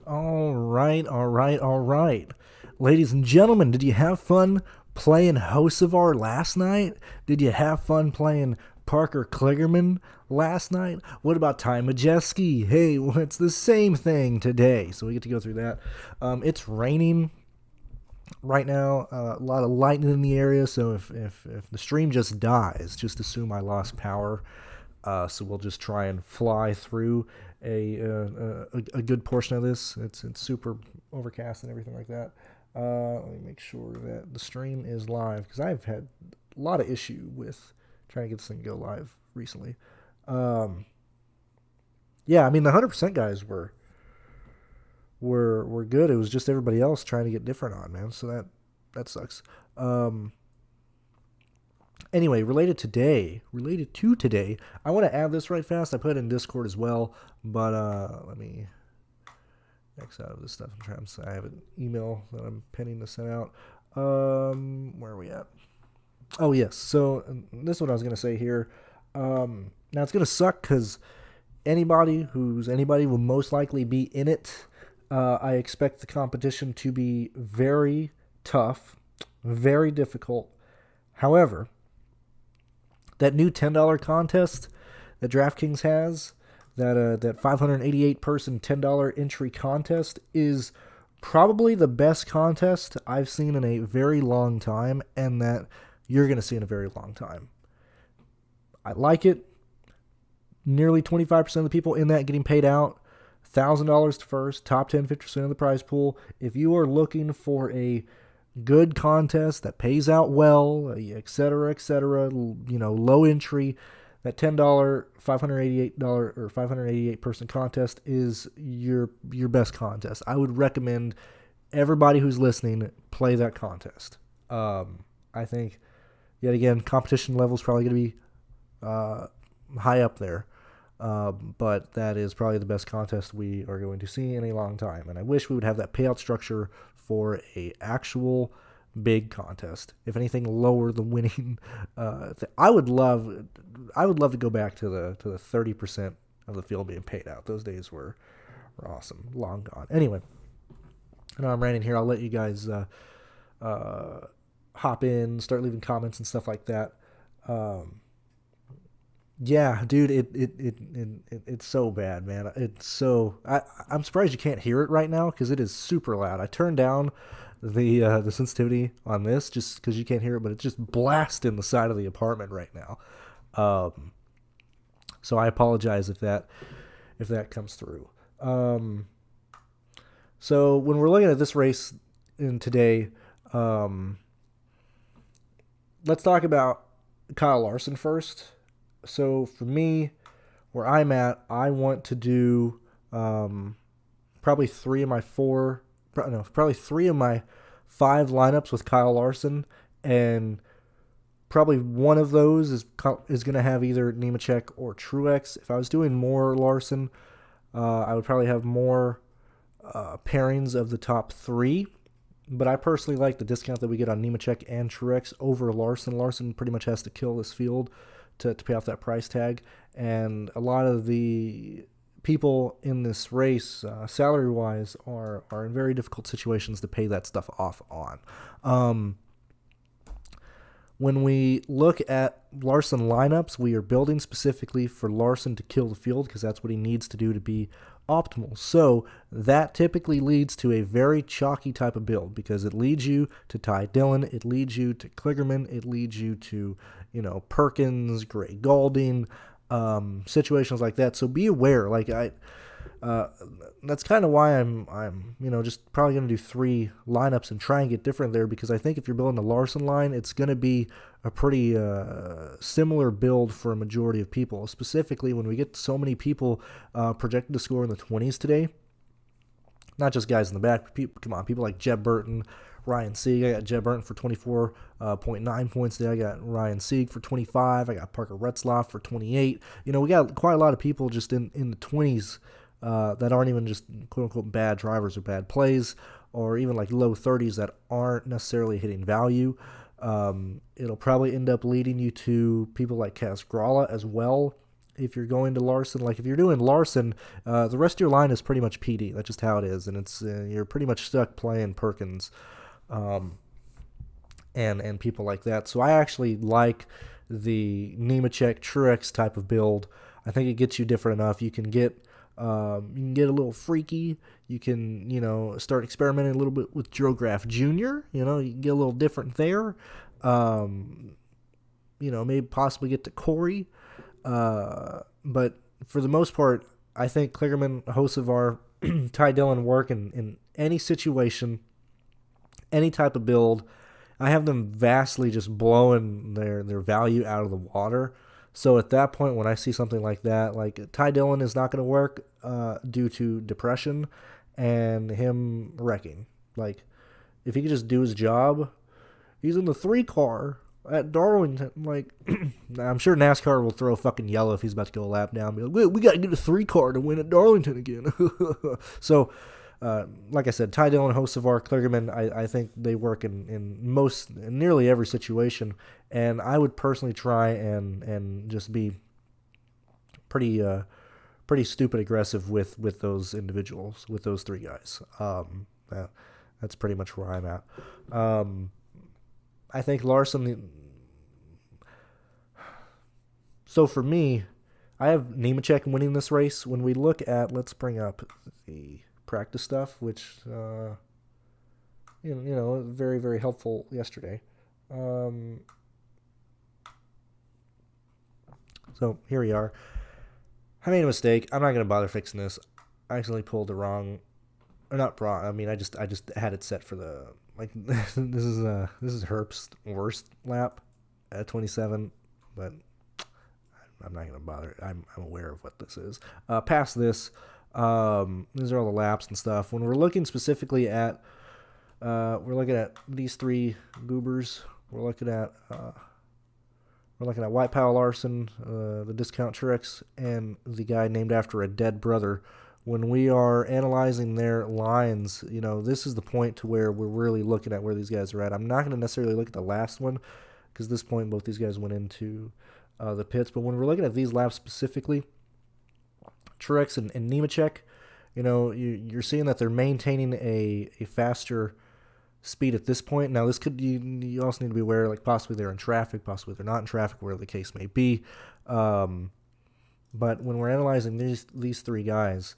All right, all right, all right. Ladies and gentlemen, did you have fun playing Hocevar last night? Did you have fun playing Parker Kligerman last night? What about Ty Majeski? Hey, well, it's the same thing today. So we get to go through that. It's raining right now, a lot of lightning in the area. So if the stream just dies, just assume I lost power. So we'll just try and fly through a good portion of this. It's super overcast and everything like that. Let me make sure that the stream is live because I've had a lot of issue with trying to get this thing to go live recently. Um, yeah, I mean the 100% guys were good. It was just everybody else trying to get different on, man. So that sucks. Um, anyway, related to today, I want to add this right fast. I put it in Discord as well, but let me X out of this stuff and try. I have an email that I'm pending to send out. Where are we at? Oh yes. So this is what I was gonna say here. Now it's gonna suck because anybody will most likely be in it. I expect the competition to be very tough, very difficult. However, that new $10 contest that DraftKings has, that 588 person $10 entry contest is probably the best contest I've seen in a very long time, and that you're going to see in a very long time. I like it. Nearly 25% of the people in that getting paid out. $1,000 to first, top 10, 50% of the prize pool. If you are looking for a good contest that pays out well, et cetera, low entry, that $10, $588 or 588 person contest is your best contest. I would recommend everybody who's listening play that contest. I think, yet again, competition level is probably going to be high up there. But that is probably the best contest we are going to see in a long time. And I wish we would have that payout structure for a actual big contest. If anything, lower the winning. I would love to go back to the 30% of the field being paid out. Those days were awesome. Long gone. Anyway, I know I'm ranting here. I'll let you guys hop in, start leaving comments and stuff like that. Yeah, dude, it's so bad, man. I'm surprised you can't hear it right now because it is super loud. I turned down the sensitivity on this just because you can't hear it, but it's just blasting the side of the apartment right now. Um, so I apologize if that comes through. Um, so when we're looking at this race in today, um, let's talk about Kyle Larson first. So for me, where I'm at, I want to do probably probably three of my five lineups with Kyle Larson, and probably one of those is going to have either Nemechek or Truex. If I was doing more Larson, I would probably have more pairings of the top three. But I personally like the discount that we get on Nemechek and Truex over Larson. Larson pretty much has to kill this field to pay off that price tag. And a lot of the people in this race, salary-wise, are in very difficult situations to pay that stuff off on. When we look at Larson lineups, we are building specifically for Larson to kill the field because that's what he needs to do to be optimal. So that typically leads to a very chalky type of build because it leads you to Ty Dillon, it leads you to Kligerman, it leads you to, Perkins, Gray Galding, situations like that. So be aware. That's kind of why I'm just probably going to do three lineups and try and get different there because I think if you're building a Larson line, it's going to be a pretty similar build for a majority of people, specifically when we get so many people projected to score in the 20s today. Not just guys in the back, but people like Jeb Burton, Ryan Sieg. I got Jeb Burton for 24.9 points today. I got Ryan Sieg for 25. I got Parker Retzlaff for 28. We got quite a lot of people just in the 20s that aren't even just quote-unquote bad drivers or bad plays, or even like low 30s that aren't necessarily hitting value. It'll probably end up leading you to people like Kaz Grala as well, if you're going to Larson. Like if you're doing Larson, the rest of your line is pretty much PD. That's just how it is, and it's you're pretty much stuck playing Perkins, and people like that. So I actually like the Nemechek Truex type of build. I think it gets you different enough. You can get a little freaky. You can start experimenting a little bit with Joe Graff Jr. You can get a little different there. Maybe possibly get to Corey. But for the most part, I think Kligerman, Hocevar, Ty Dillon work in any situation, any type of build. I have them vastly just blowing their value out of the water. So at that point, when I see something like that, like Ty Dillon is not going to work due to depression and him wrecking. Like, if he could just do his job, he's in the 3 car at Darlington. Like, I'm sure NASCAR will throw fucking yellow if he's about to go a lap down. Be like, we got to get a 3 car to win at Darlington again. So, like I said, Ty Dillon, Hocevar, Kligerman, I think they work in nearly every situation. And I would personally try and just be pretty stupid aggressive with those individuals, with those 3 guys. That's pretty much where I'm at. I think Larson. So for me, I have Nemechek winning this race. When we look at, let's bring up the practice stuff, which very, very helpful yesterday. So here we are. I made a mistake. I'm not going to bother fixing this. I accidentally pulled the wrong, or not wrong. I mean, I just had it set for the, like, this is Herp's worst lap at 27, but I'm not going to bother. I'm aware of what this is. Past this, these are all the laps and stuff. When we're looking specifically at, these 3 goobers. We're looking at White Powell Larson, the Discount Truex, and the guy named after a dead brother. When we are analyzing their lines, this is the point to where we're really looking at where these guys are at. I'm not going to necessarily look at the last one, because at this point both these guys went into the pits. But when we're looking at these laps specifically, Truex and Nemechek, you're seeing that they're maintaining a faster speed at this point. Now, this could you also need to be aware, like, possibly they're in traffic, possibly they're not in traffic, whatever the case may be. But when we're analyzing these 3 guys,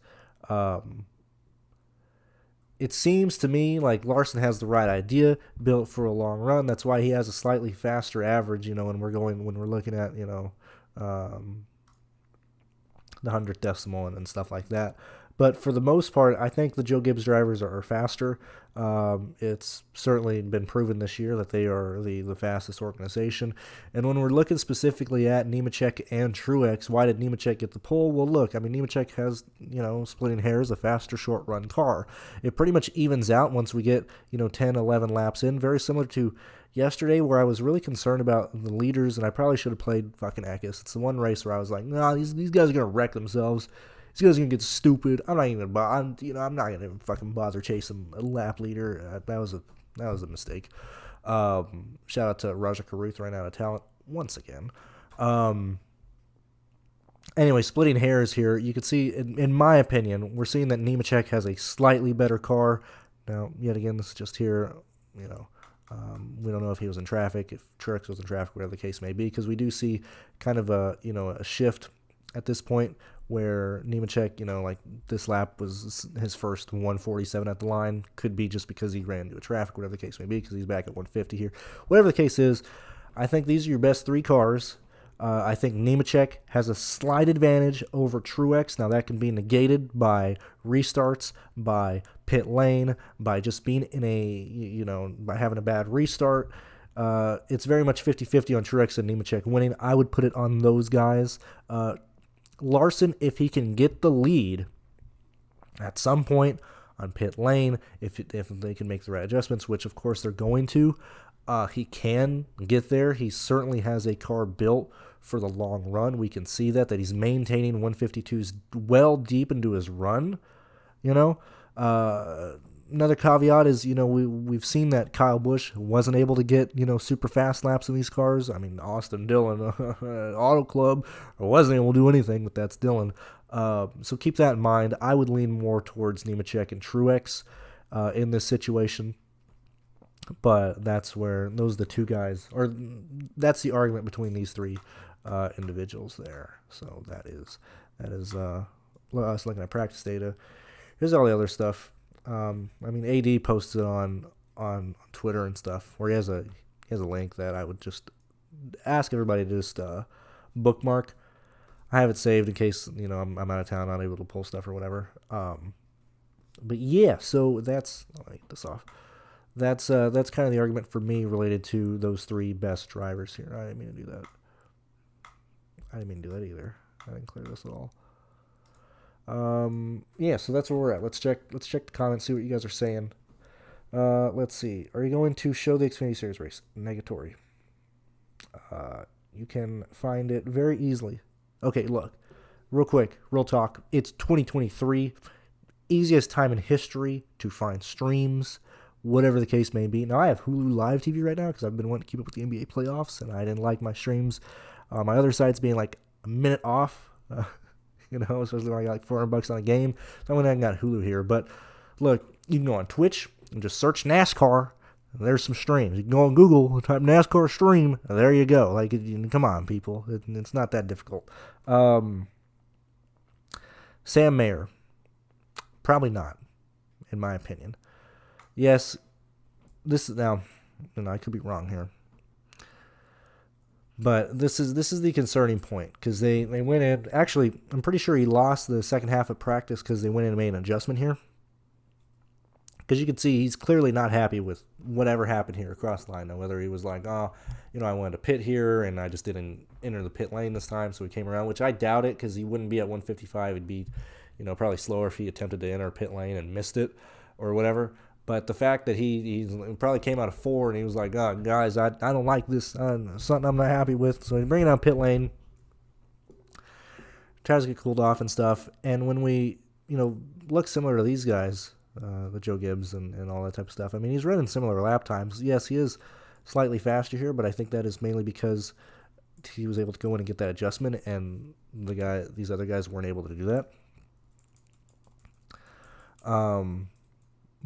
it seems to me like Larson has the right idea, built for a long run. That's why he has a slightly faster average, when we're looking at, the 100th decimal and stuff like that. But for the most part, I think the Joe Gibbs drivers are faster. It's certainly been proven this year that they are the fastest organization. And when we're looking specifically at Nemechek and Truex, why did Nemechek get the pole? Well, look, I mean, Nemechek has, splitting hairs, a faster short-run car. It pretty much evens out once we get, 10, 11 laps in. Very similar to yesterday, where I was really concerned about the leaders, and I probably should have played fucking Eckes. It's the one race where I was like, nah, these guys are going to wreck themselves. These guys are going to get stupid. I'm not going to fucking bother chasing a lap leader. That was a mistake. Shout out to Raja Karuth, ran out of talent once again. Anyway, splitting hairs here. You can see, in my opinion, we're seeing that Nemechek has a slightly better car. Now, yet again, this is just here, we don't know if he was in traffic, if Truex was in traffic, whatever the case may be, because we do see kind of a shift at this point where Nemechek, like this lap was his first 147 at the line. Could be just because he ran into a traffic, whatever the case may be, because he's back at 150 here. Whatever the case is, I think these are your best 3 cars. I think Nemechek has a slight advantage over Truex. Now, that can be negated by restarts, by pit lane, by just being in by having a bad restart. It's very much 50-50 on Truex and Nemechek winning. I would put it on those guys. Larson, if he can get the lead at some point on pit lane, if they can make the right adjustments, which of course they're going to, he can get there. He certainly has a car built for the long run. We can see that he's maintaining 152s well deep into his run. another caveat is, we've seen that Kyle Busch wasn't able to get, super fast laps in these cars. I mean, Austin Dillon, Auto Club, wasn't able to do anything, but that's Dillon. So keep that in mind. I would lean more towards Nemechek and Truex in this situation. But that's where those are the two guys, or that's the argument between these three individuals there. So that is us looking at practice data. Here's all the other stuff. AD posted on Twitter and stuff where he has a link that I would just ask everybody to just bookmark. I have it saved in case I'm out of town, not able to pull stuff or whatever. But yeah, so that's I'll get this off. That's kind of the argument for me related to those three best drivers here. I didn't mean to do that. I didn't mean to do that either. I didn't clear this at all. Yeah, so that's where we're at. Let's check the comments, see what you guys are saying. Let's see. Are you going to show the Xfinity Series race? Negatory. You can find it very easily. Okay, look. Real quick, real talk. It's 2023. Easiest time in history to find streams, whatever the case may be. Now, I have Hulu Live TV right now because I've been wanting to keep up with the NBA playoffs, and I didn't like my streams. My other sites being like a minute off, especially when I got like $400 on a game. So I went ahead and got Hulu here. But look, you can go on Twitch and just search NASCAR. And there's some streams. You can go on Google, type NASCAR stream. And there you go. Like, come on, people. It's not that difficult. Sam Mayer. Probably not, in my opinion. Yes, this is now, I could be wrong here. But this is the concerning point because they went in. Actually, I'm pretty sure he lost the second half of practice because they went in and made an adjustment here. Because you can see he's clearly not happy with whatever happened here across the line. Now, whether he was like, I wanted to pit here and I just didn't enter the pit lane this time, so he came around, which I doubt it because he wouldn't be at 155. He'd be, probably slower if he attempted to enter pit lane and missed it or whatever. But the fact that he probably came out of 4 and he was like, guys, I don't like this. Something I'm not happy with. So he bring it down pit lane. Tries to get cooled off and stuff. And when we, look similar to these guys, the Joe Gibbs and all that type of stuff. I mean, he's running similar lap times. Yes, he is slightly faster here, but I think that is mainly because he was able to go in and get that adjustment, and these other guys weren't able to do that.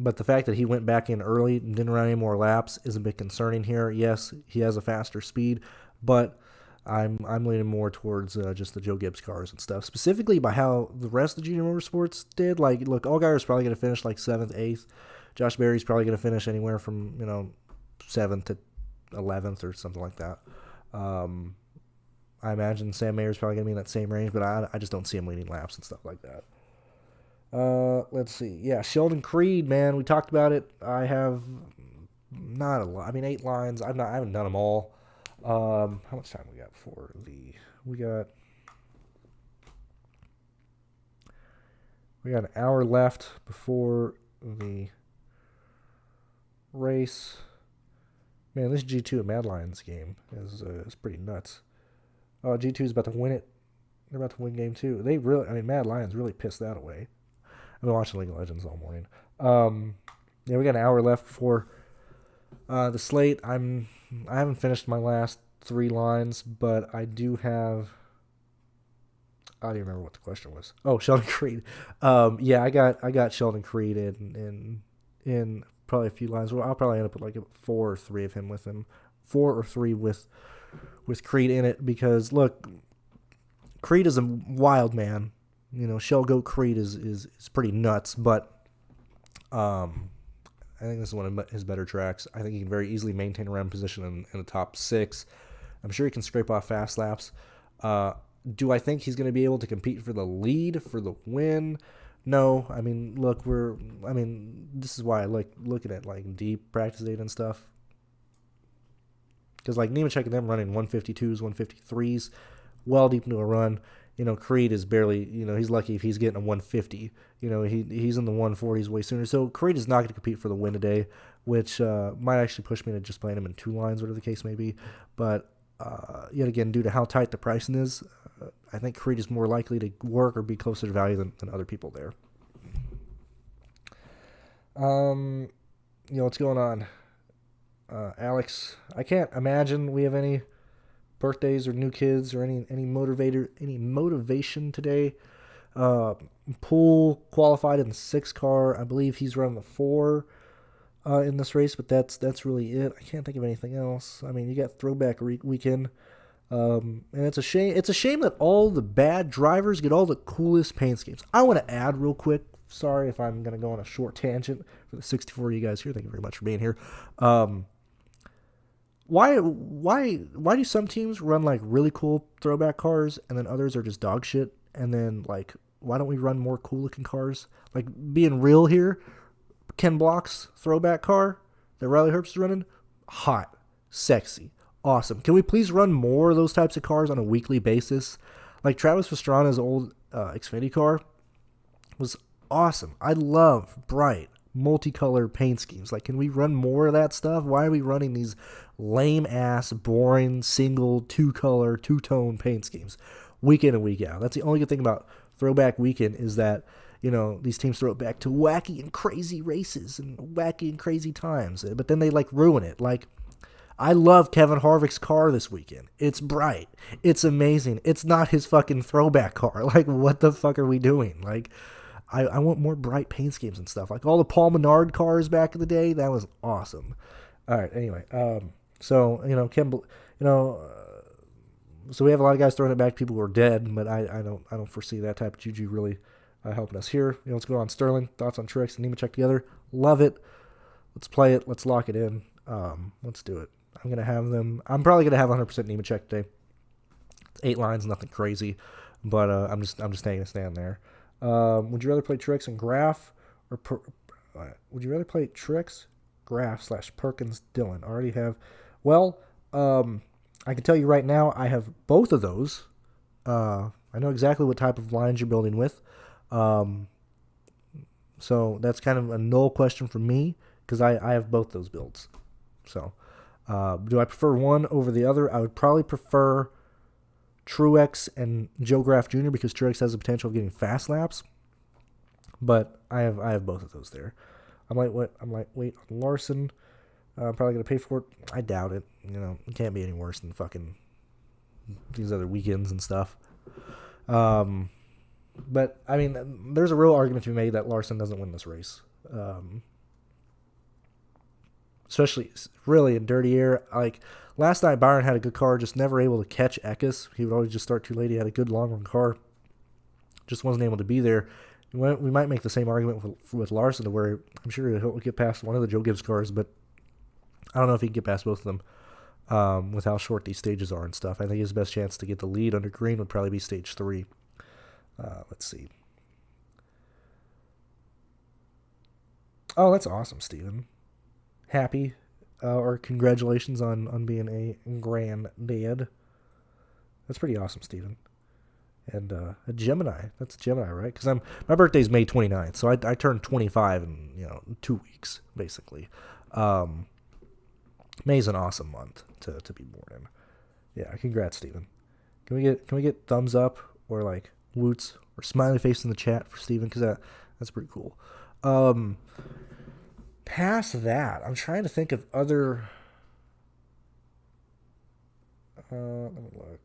But the fact that he went back in early and didn't run any more laps is a bit concerning here. Yes, he has a faster speed, but I'm leaning more towards just the Joe Gibbs cars and stuff, specifically by how the rest of the junior motorsports did. Like, look, Allgaier's probably going to finish like 7th, 8th. Josh Berry's probably going to finish anywhere from 7th to 11th or something like that. I imagine Sam Mayer's probably going to be in that same range, but I just don't see him leading laps and stuff like that. Let's see. Yeah, Sheldon Creed, man, we talked about it. I have not a lot. 8 lines. I haven't done them all. How much time we got for we got an hour left before the race. Man, this G2 at Mad Lions game is pretty nuts. G2 is about to win it. They're about to win game 2. They really, Mad Lions really pissed that away. I've been watching League of Legends all morning. We got an hour left before the slate. I haven't finished my last 3 lines, but I do have. I don't even remember what the question was. Oh, Sheldon Creed. I got Sheldon Creed in probably a few lines. Well, I'll probably end up with like 4 or 3 of him with him, 4 or 3 with Creed in it because look, Creed is a wild man. Shell Goat Creed is pretty nuts, but I think this is one of his better tracks. I think he can very easily maintain a run position in the top 6. I'm sure he can scrape off fast laps. Do I think he's going to be able to compete for the lead, for the win? No. Look, this is why I like looking at like deep practice data and stuff. Because like Nemechek and them running 152s, 153s, well deep into a run. Creed is barely, he's lucky if he's getting a 150. He's in the 140s way sooner. So Creed is not going to compete for the win today, which might actually push me to just playing him in 2 lines, whatever the case may be. But yet again, due to how tight the pricing is, I think Creed is more likely to work or be closer to value than other people there. What's going on? Alex, I can't imagine we have any birthdays or new kids or any motivation today. Uh, Poole qualified in the 6 car. I believe he's running the 4 in this race, but that's really it. I can't think of anything else. I mean, you got throwback weekend. And it's a shame. It's a shame that all the bad drivers get all the coolest paint schemes. I want to add real quick. Sorry if I'm going to go on a short tangent for the 64 of you guys here. Thank you very much for being here. Why do some teams run like really cool throwback cars and then others are just dog shit? And then like, why don't we run more cool looking cars? Like being real here, Ken Block's throwback car that Riley Herbst is running, hot, sexy, awesome. Can we please run more of those types of cars on a weekly basis? Like Travis Pastrana's old Xfinity car was awesome. I love bright, multicolored paint schemes. Like, can we run more of that stuff? Why are we running these lame-ass, boring, single, two-color, two-tone paint schemes week in and week out? That's the only good thing about Throwback Weekend is that, these teams throw it back to wacky and crazy races and wacky and crazy times. But then they, ruin it. I love Kevin Harvick's car this weekend. It's bright. It's amazing. It's not his fucking throwback car. What the fuck are we doing? I want more bright paint schemes and stuff. Like all the Paul Menard cars back in the day, that was awesome. All right, anyway. So we have a lot of guys throwing it back to people who are dead, but I don't foresee that type of juju really helping us here. Let's go on Sterling. Thoughts on Truex and Nemechek together. Love it. Let's play it. Let's lock it in. Let's do it. I'm probably gonna have 100% Nemechek today. It's 8 lines, nothing crazy, but I'm just taking a stand there. Would you rather play Truex and Graf, or would you rather play Truex, Graf / Perkins, Dillon? I already have. Well, I can tell you right now, I have both of those. I know exactly what type of lines you're building with. So that's kind of a null question for me because I have both those builds. So, do I prefer one over the other? I would probably prefer Truex and Joe Graf Jr. because Truex has the potential of getting fast laps. But I have both of those there. I'm lightweight on Larson. I'm probably going to pay for it. I doubt it. It can't be any worse than fucking these other weekends and stuff. But, I mean, there's a real argument to be made that Larson doesn't win this race. Especially, really, in dirty air. Last night, Byron had a good car, just never able to catch Eckes. He would always just start too late. He had a good long-run car. Just wasn't able to be there. We might make the same argument with Larson, to where I'm sure he'll get past one of the Joe Gibbs cars, but I don't know if he can get past both of them with how short these stages are and stuff. I think his best chance to get the lead under green would probably be stage 3. Let's see. Oh, that's awesome, Steven. Happy or congratulations on being a granddad. That's pretty awesome, Steven. And a Gemini. That's a Gemini, right? Because my birthday's May 29th, so I turned 25 in 2 weeks, basically. May's an awesome month to be born in. Yeah, congrats, Steven. Can we get thumbs up or woots or smiley face in the chat for Steven? Because that's pretty cool. Past that, I'm trying to think of other. Let me look.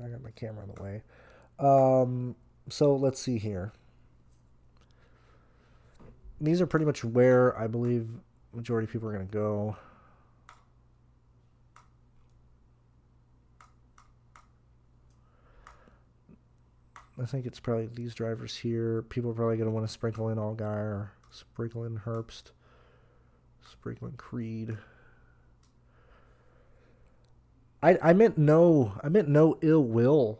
I got my camera in the way. So let's see here. These are pretty much where I believe majority of people are going to go. I think it's probably these drivers here. People are probably going to want to sprinkle in Allgaier, sprinkle in Herbst, sprinkle in Creed. I meant no ill will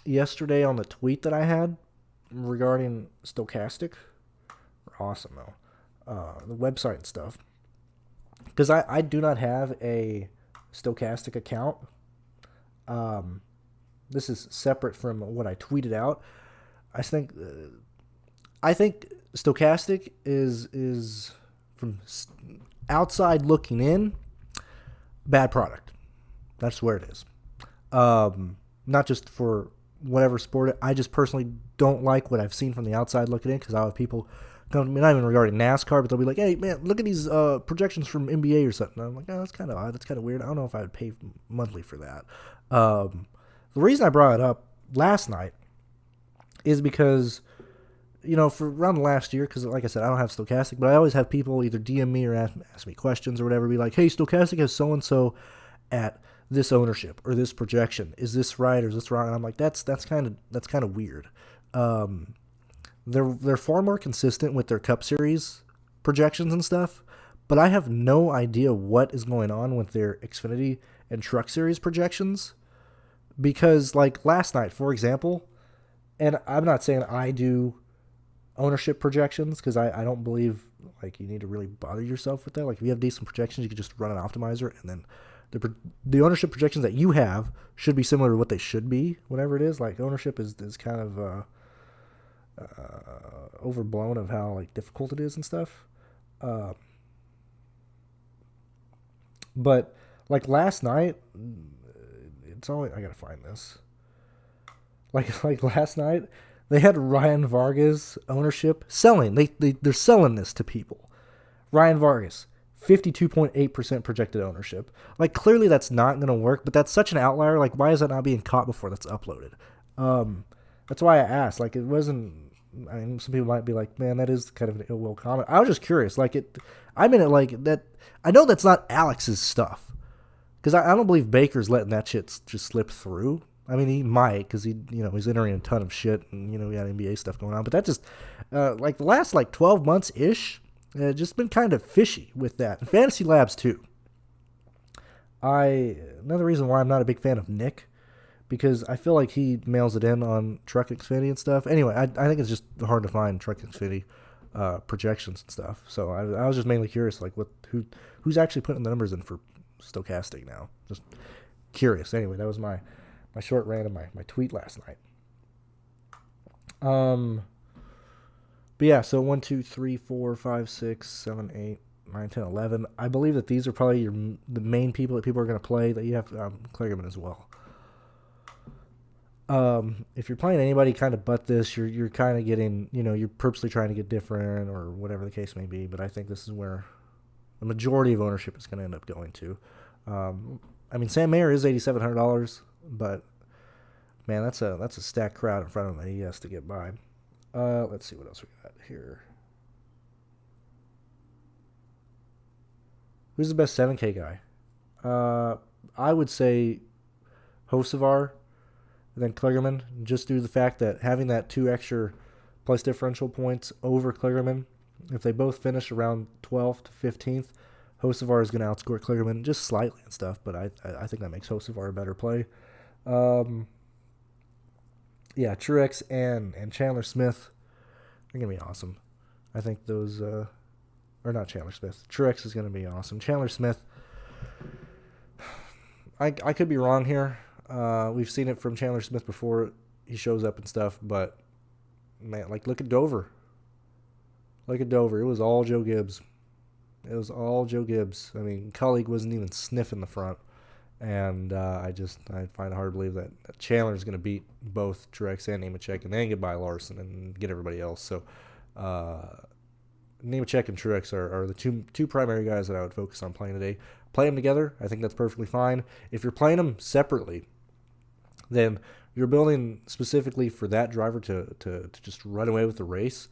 yesterday on the tweet that I had regarding Stochastic. Awesome though, the website and stuff. Because I do not have a Stochastic account. This is separate from what I tweeted out. I think Stochastic is from outside looking in, bad product. That's where it is. Not just for whatever sport. I just personally don't like what I've seen from the outside looking in because I have people not even regarding NASCAR, but they'll be like, hey, man, look at these projections from NBA or something. And I'm like, no, that's kind of odd. That's kind of weird. I don't know if I would pay monthly for that. The reason I brought it up last night is because, for around the last year, because like I said, I don't have Stochastic, but I always have people either DM me or ask me questions or whatever, be like, hey, Stochastic has so-and-so at this ownership or this projection. Is this right or is this wrong? And I'm like, that's kind of weird. They're far more consistent with their Cup Series projections and stuff, but I have no idea what is going on with their Xfinity and Truck Series projections, because like last night, for example, and I'm not saying I do ownership projections, because I don't believe like you need to really bother yourself with that. Like if you have decent projections, you can just run an optimizer, and then the ownership projections that you have should be similar to what they should be, whatever it is. Like ownership is kind of overblown of how like difficult it is and stuff. But like last night, it's only, I gotta find this. Like last night, they had Ryan Vargas ownership selling. They're selling this to people. Ryan Vargas, 52.8% projected ownership. Like clearly that's not gonna work, but that's such an outlier. Like why is that not being caught before that's uploaded? That's why I asked. Like it wasn't. I mean, some people might be like, "Man, that is kind of an ill will comment." I was just curious. Like I meant it like that. I know that's not Alex's stuff, because I don't believe Baker's letting that shit just slip through. I mean, he might, because he's entering a ton of shit, and we got NBA stuff going on. But that just like the last 12 months ish, just been kind of fishy with that. And Fantasy Labs too. Another reason why I'm not a big fan of Nick, because I feel like he mails it in on Truck Xfinity and stuff. Anyway, I think it's just hard to find Truck Xfinity projections and stuff. So I was just mainly curious, like who's actually putting the numbers in for Stochastic now. Just curious. Anyway, that was my short rant of my tweet last night. But yeah, so 1, 2, 3, 4, 5, 6, 7, 8, 9, 10, 11. I believe that these are probably the main people that people are going to play. That you have Kligerman as well. If you're playing anybody kind of but this, you're kind of getting, you're purposely trying to get different or whatever the case may be. But I think this is where the majority of ownership is going to end up going to. I mean, Sam Mayer is $8,700, but man, that's a stacked crowd in front of him that he has to get by. Let's see what else we got here. Who's the best 7K guy? I would say Hocevar, and then Kligerman, just due to the fact that having that 2 extra place differential points over Kligerman, if they both finish around 12th to 15th, Hocevar is going to outscore Kligerman just slightly and stuff, but I think that makes Hocevar a better play. Yeah, Truex and Chandler Smith are going to be awesome. I think those, or not Chandler Smith, Truex is going to be awesome. Chandler Smith, I could be wrong here. We've seen it from Chandler Smith before. He shows up and stuff, but man, look at Dover. Look at Dover. It was all Joe Gibbs. I mean, Colleague wasn't even sniffing the front. And I find it hard to believe that Chandler is going to beat both Truex and Nemechek and then get by Larson and get everybody else. So Nemechek and Truex are the two primary guys that I would focus on playing today. Play them together. I think that's perfectly fine. If you're playing them separately, then you're building specifically for that driver to just run away with the race.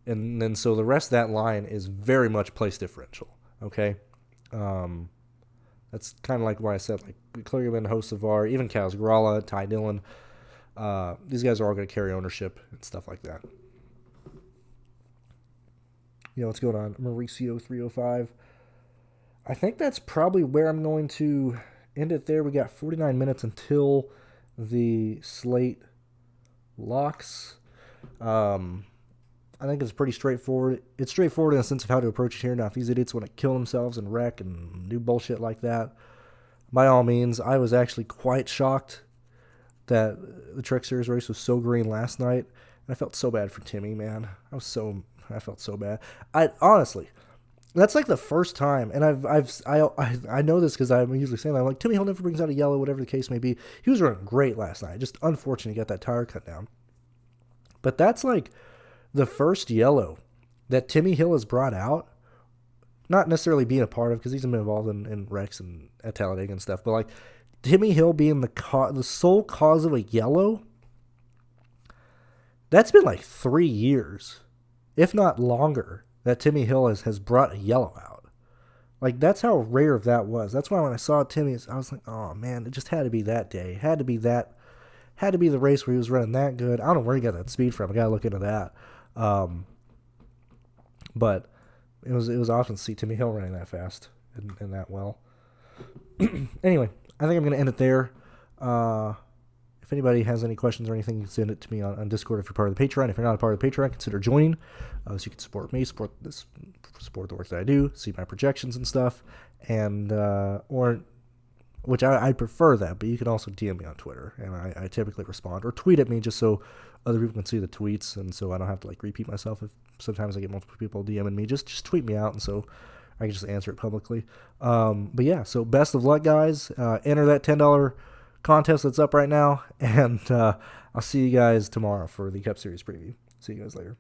And then so the rest of that line is very much place differential. Okay? That's kind of like why I said, like, Kligerman, Hocevar, even Casgrala, Ty Dillon. These guys are all going to carry ownership and stuff like that. What's going on? Mauricio 305. I think that's probably where I'm going to end it there. We got 49 minutes until the slate locks. I think it's pretty straightforward. It's straightforward in the sense of how to approach it here. Now, if these idiots want to kill themselves and wreck and do bullshit like that, by all means. I was actually quite shocked that the Truck Series race was so green last night. And I felt so bad for Timmy, man. I felt so bad. I honestly, that's like the first time, and I know this because I'm usually saying that. I'm like, Timmy Hill never brings out a yellow, whatever the case may be. He was running great last night. Just unfortunate he got that tire cut down. But that's like the first yellow that Timmy Hill has brought out, not necessarily being a part of, because he's been involved in wrecks and at Talladega and stuff, but like Timmy Hill being the sole cause of a yellow, that's been like 3 years, if not longer, that Timmy Hill has brought a yellow out. Like, that's how rare that was. That's why when I saw Timmy, I was like, oh man, it just had to be that day. It had to be the race where he was running that good. I don't know where he got that speed from. I gotta look into that. But it was awesome to see Timmy Hill running that fast and that well. Anyway, I think I'm gonna end it there. If anybody has any questions or anything, you can send it to me on Discord if you're part of the Patreon. If you're not a part of the Patreon, consider joining, so you can support me, support the work that I do, see my projections and stuff, and or which I prefer that, but you can also DM me on Twitter, and I typically respond, or tweet at me just so other people can see the tweets, and so I don't have to like repeat myself. If sometimes I get multiple people DMing me, just tweet me out, and so I can just answer it publicly. But yeah, so best of luck, guys. Enter that $10 contest that's up right now, and I'll see you guys tomorrow for the Cup Series preview. See you guys later.